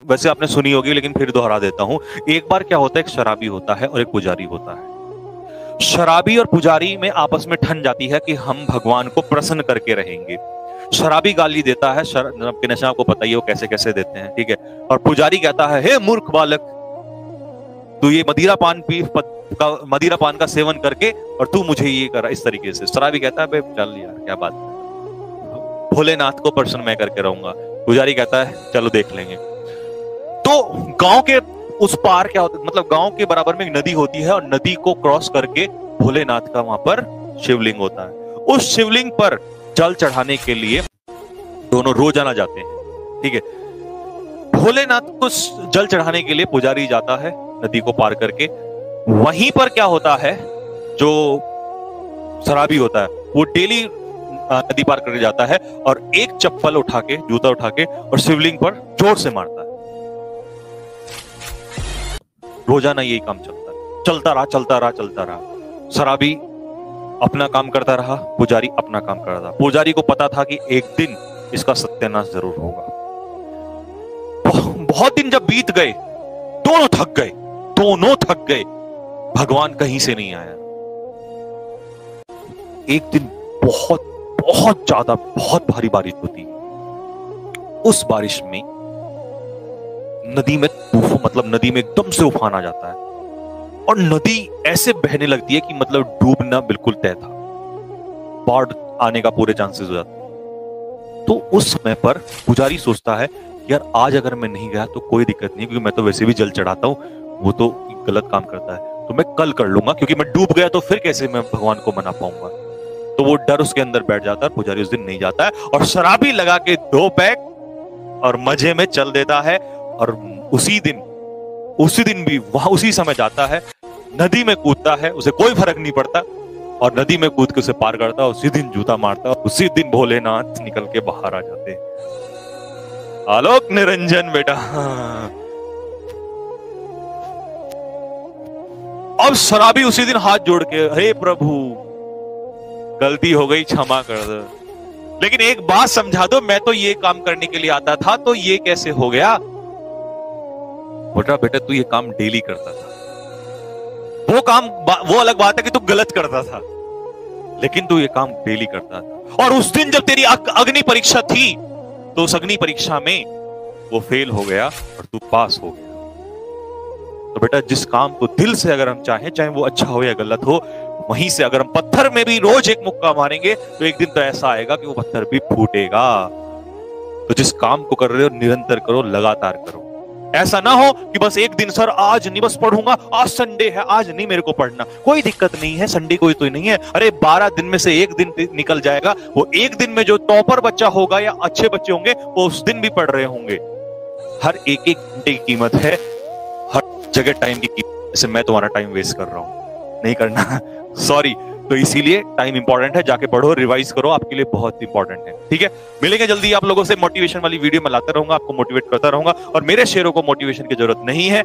वैसे आपने सुनी होगी लेकिन फिर दोहरा देता हूं। एक बार क्या होता है, एक शराबी होता है और एक पुजारी होता है। शराबी और पुजारी में आपस में ठन जाती है कि हम भगवान को प्रसन्न करके रहेंगे। शराबी गाली देता है, शराब के नशा आपको पता ही है वो कैसे कैसे देते हैं, ठीक है। और पुजारी कहता है, हे मूर्ख बालक, तू ये मदिरा पान का सेवन करके और तू मुझे ये कर, इस तरीके से। शराबी कहता है, बे चल यार क्या बात है, भोलेनाथ को प्रसन्न मैं करके रहूंगा। पुजारी कहता है चलो देख लेंगे। तो गांव के उस पार क्या होता है, मतलब गांव के बराबर में एक नदी होती है और नदी को क्रॉस करके भोलेनाथ का वहां पर शिवलिंग होता है। उस शिवलिंग पर जल चढ़ाने के लिए दोनों रोजाना जाते हैं, ठीक है। भोलेनाथ को जल चढ़ाने के लिए पुजारी जाता है नदी को पार करके। वहीं पर क्या होता है, जो शराबी होता है वो डेली नदी पार करके जाता है और एक चप्पल उठा के, जूता उठा के और शिवलिंग पर जोर से मारता है। रोजाना यही काम चलता है, चलता रहा चलता रहा चलता रहा। शराबी अपना काम करता रहा, पुजारी अपना काम करता रहा। पुजारी को पता था कि एक दिन इसका सत्यानाश जरूर होगा। बहुत दिन जब बीत गए, दोनों थक गए, भगवान कहीं से नहीं आया। एक दिन बहुत बहुत ज्यादा बहुत भारी बारिश होती है। उस बारिश में नदी में नदी में एकदम से उफान आ जाता है और नदी ऐसे बहने लगती है कि मतलब डूबना बिल्कुल तय था, बाढ़ आने का पूरे चांसेस हो जाते हैं। तो उस समय पर पुजारी सोचता है यार आज अगर मैं नहीं गया तो कोई दिक्कत नहीं, क्योंकि मैं तो वैसे भी जल चढ़ाता हूं, वो तो गलत काम करता है, तो मैं कल कर लूंगा, क्योंकि मैं डूब गया तो फिर कैसे मैं भगवान को मना पाऊंगा। तो वो डर उसके अंदर बैठ जाता है। पुजारी उस दिन नहीं जाता है और शराबी लगा के 2 पैक और मजे में चल देता है। और उसी दिन भी वहां उसी समय जाता है, नदी में कूदता है, उसे कोई फर्क नहीं पड़ता और नदी में कूद के उसे पार करता है। उसी दिन जूता मारता है, उसी दिन भोलेनाथ निकल के बाहर आ जाते हैं। आलोक निरंजन बेटा। अब शराबी उसी दिन हाथ जोड़ के, हे प्रभु गलती हो गई, क्षमा कर दो, लेकिन एक बात समझा दो, मैं तो ये काम करने के लिए आता था, तो ये कैसे हो गया? बेटा तू ये काम डेली करता था, वो अलग बात है कि तू गलत करता था, लेकिन तू ये काम डेली करता था। और उस दिन जब तेरी अग्नि परीक्षा थी तो उस अग्नि परीक्षा में वो फेल हो गया और तू पास हो गया। तो बेटा जिस काम को दिल से अगर हम चाहें, चाहे वो अच्छा हो या गलत हो, वहीं से अगर हम पत्थर में भी रोज एक मुक्का मारेंगे तो एक दिन तो ऐसा आएगा कि वो पत्थर भी फूटेगा। तो जिस काम को कर रहे हो निरंतर करो, लगातार करो। ऐसा ना हो कि बस एक दिन, सर आज नहीं, बस पढ़ूंगा, आज संडे है, आज नहीं मेरे को पढ़ना, कोई दिक्कत नहीं है, संडे कोई तो नहीं है। अरे 12 दिन में से एक दिन निकल जाएगा, वो एक दिन में जो टॉपर बच्चा होगा या अच्छे बच्चे होंगे वो उस दिन भी पढ़ रहे होंगे। हर एक घंटे की कीमत है, हर जगह टाइम की कीमत। जैसे मैं तुम्हारा टाइम वेस्ट कर रहा हूं, नहीं करना, सॉरी। तो इसीलिए टाइम इंपॉर्टेंट है, जाके पढ़ो, रिवाइज करो, आपके लिए बहुत इंपॉर्टेंट है, ठीक है। मिलेंगे जल्दी आप लोगों से, मोटिवेशन वाली वीडियो में लाता रहूंगा, आपको मोटिवेट करता रहूंगा, और मेरे शेयरों को मोटिवेशन की जरूरत नहीं है।